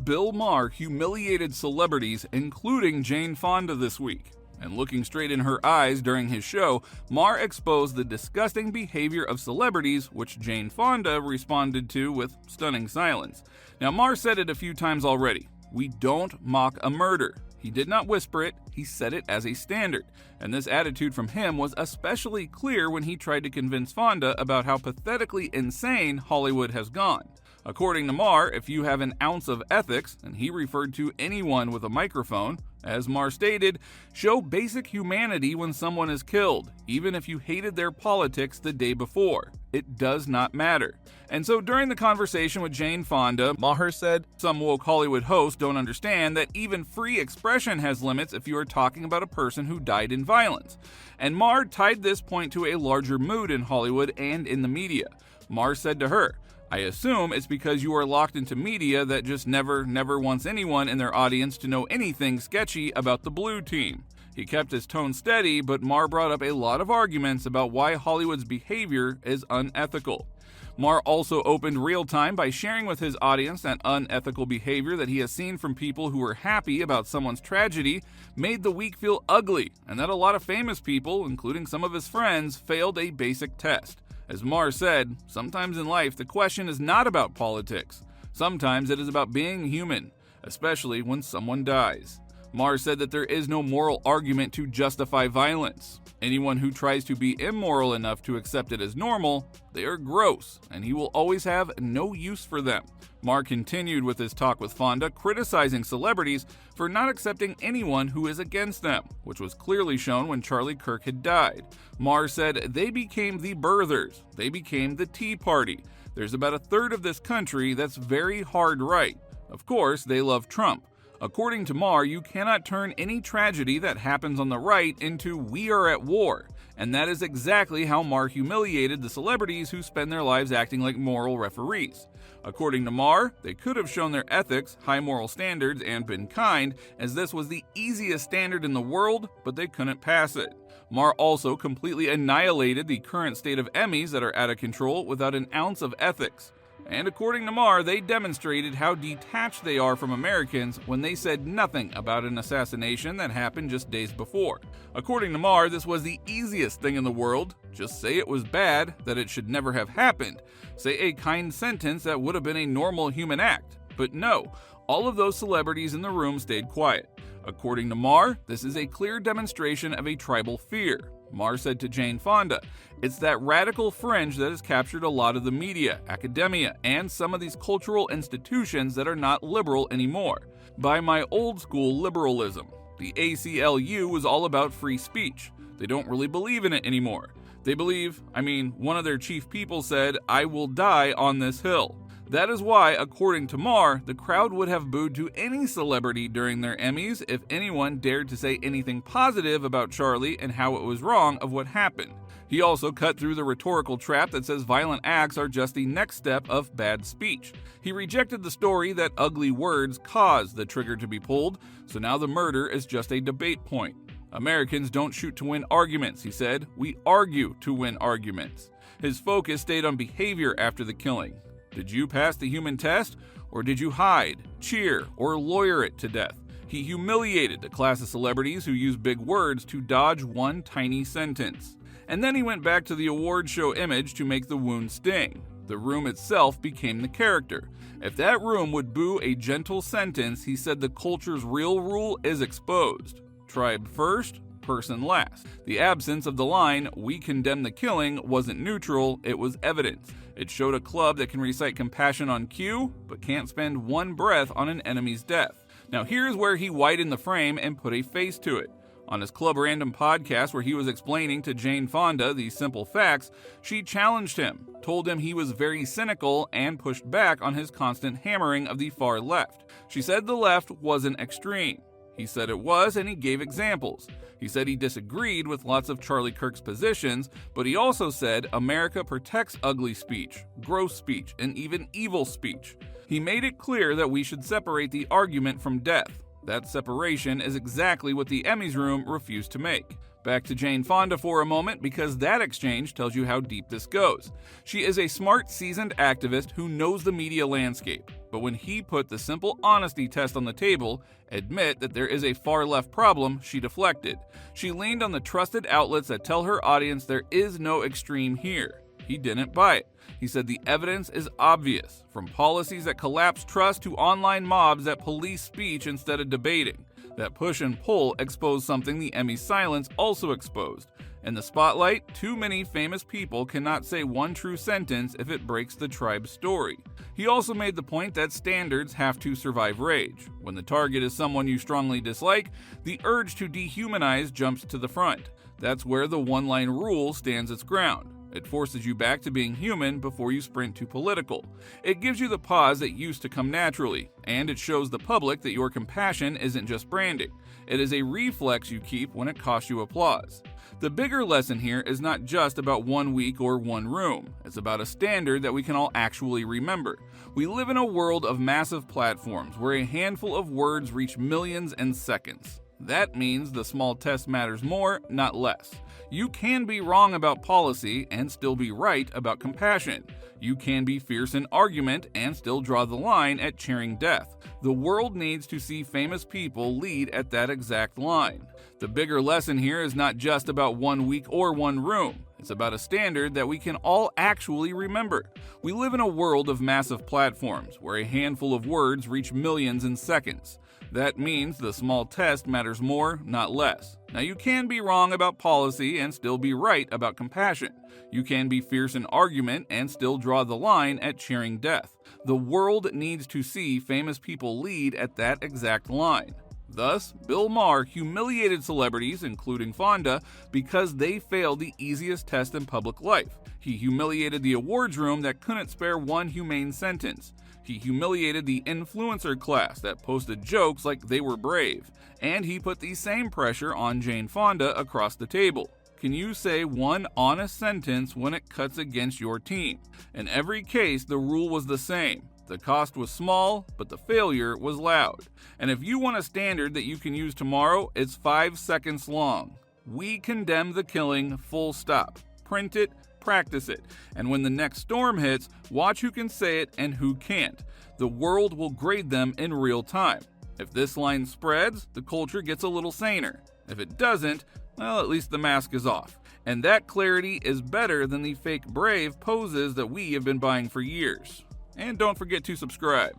Bill Maher humiliated celebrities, including Jane Fonda, this week. And looking straight in her eyes during his show, Maher exposed the disgusting behavior of celebrities, which Jane Fonda responded to with stunning silence. Now, Maher said it a few times already. We don't mock a murder. He did not whisper it, he said it as a standard. And this attitude from him was especially clear when he tried to convince Fonda about how pathetically insane Hollywood has gone. According to Maher, if you have an ounce of ethics, and he referred to anyone with a microphone, as Maher stated, show basic humanity when someone is killed, even if you hated their politics the day before. It does not matter. And so during the conversation with Jane Fonda, Maher said, some woke Hollywood hosts don't understand that even free expression has limits if you are talking about a person who died in violence. And Maher tied this point to a larger mood in Hollywood and in the media. Maher said to her, I assume it's because you are locked into media that just never wants anyone in their audience to know anything sketchy about the blue team. He kept his tone steady, but Maher brought up a lot of arguments about why Hollywood's behavior is unethical. Maher also opened real time by sharing with his audience that unethical behavior that he has seen from people who were happy about someone's tragedy made the week feel ugly, and that a lot of famous people, including some of his friends, failed a basic test. As Maher said, sometimes in life the question is not about politics. Sometimes it is about being human, especially when someone dies. Maher said that there is no moral argument to justify violence. Anyone who tries to be immoral enough to accept it as normal, they are gross, and he will always have no use for them. Maher continued with his talk with Fonda, criticizing celebrities for not accepting anyone who is against them, which was clearly shown when Charlie Kirk had died. Maher said they became the birthers, they became the Tea Party. There's about a third of this country that's very hard right. Of course, they love Trump. According to Maher, you cannot turn any tragedy that happens on the right into "we are at war," and that is exactly how Maher humiliated the celebrities who spend their lives acting like moral referees. According to Maher, they could have shown their ethics, high moral standards, and been kind, as this was the easiest standard in the world, but they couldn't pass it. Maher also completely annihilated the current state of Emmys that are out of control without an ounce of ethics. And according to Maher, they demonstrated how detached they are from Americans when they said nothing about an assassination that happened just days before. According to Maher, this was the easiest thing in the world. Just say it was bad, that it should never have happened. Say a kind sentence that would have been a normal human act. But no, all of those celebrities in the room stayed quiet. According to Maher, this is a clear demonstration of a tribal fear. Maher said to Jane Fonda, it's that radical fringe that has captured a lot of the media, academia, and some of these cultural institutions that are not liberal anymore. By my old school liberalism, the ACLU was all about free speech. They don't really believe in it anymore. They believe, one of their chief people said, I will die on this hill. That is why, according to Maher, the crowd would have booed to any celebrity during their Emmys if anyone dared to say anything positive about Charlie and how it was wrong of what happened. He also cut through the rhetorical trap that says violent acts are just the next step of bad speech. He rejected the story that ugly words caused the trigger to be pulled, so now the murder is just a debate point. Americans don't shoot to win arguments, he said. We argue to win arguments. His focus stayed on behavior after the killing. Did you pass the human test, or did you hide, cheer, or lawyer it to death? He humiliated the class of celebrities who use big words to dodge one tiny sentence. And then he went back to the award show image to make the wound sting. The room itself became the character. If that room would boo a gentle sentence, he said the culture's real rule is exposed. Tribe first, person last. The absence of the line, we condemn the killing, wasn't neutral, it was evidence. It showed a club that can recite compassion on cue, but can't spend one breath on an enemy's death. Now here's where he widened the frame and put a face to it. On his Club Random podcast, where he was explaining to Jane Fonda these simple facts, she challenged him, told him he was very cynical, and pushed back on his constant hammering of the far left. She said the left wasn't extreme. He said it was, and he gave examples. He said he disagreed with lots of Charlie Kirk's positions, but he also said America protects ugly speech, gross speech, and even evil speech. He made it clear that we should separate the argument from death. That separation is exactly what the Emmys room refused to make. Back to Jane Fonda for a moment, because that exchange tells you how deep this goes. She is a smart, seasoned activist who knows the media landscape. But when he put the simple honesty test on the table, admit that there is a far-left problem, she deflected. She leaned on the trusted outlets that tell her audience there is no extreme here. He didn't buy it. He said the evidence is obvious, from policies that collapse trust to online mobs that police speech instead of debating. That push and pull exposed something the Emmys' silence also exposed. In the spotlight, too many famous people cannot say one true sentence if it breaks the tribe's story. He also made the point that standards have to survive rage. When the target is someone you strongly dislike, the urge to dehumanize jumps to the front. That's where the one-line rule stands its ground. It forces you back to being human before you sprint to political. It gives you the pause that used to come naturally, and it shows the public that your compassion isn't just branding. It is a reflex you keep when it costs you applause. The bigger lesson here is not just about 1 week or one room. It's about a standard that we can all actually remember. We live in a world of massive platforms where a handful of words reach millions in seconds. That means the small test matters more, not less. You can be wrong about policy and still be right about compassion. You can be fierce in argument and still draw the line at cheering death. The world needs to see famous people lead at that exact line. The bigger lesson here is not just about 1 week or one room. It's about a standard that we can all actually remember. We live in a world of massive platforms where a handful of words reach millions in seconds. That means the small test matters more, not less. Now, you can be wrong about policy and still be right about compassion. You can be fierce in argument and still draw the line at cheering death. The world needs to see famous people lead at that exact line. Thus, Bill Maher humiliated celebrities, including Fonda, because they failed the easiest test in public life. He humiliated the awards room that couldn't spare one humane sentence. He humiliated the influencer class that posted jokes like they were brave. And he put the same pressure on Jane Fonda across the table. Can you say one honest sentence when it cuts against your team? In every case, the rule was the same. The cost was small, but the failure was loud. And if you want a standard that you can use tomorrow, it's 5 seconds long. We condemn the killing, full stop. Print it, practice it. And when the next storm hits, watch who can say it and who can't. The world will grade them in real time. If this line spreads, the culture gets a little saner. If it doesn't, well, at least the mask is off. And that clarity is better than the fake brave poses that we have been buying for years. And don't forget to subscribe.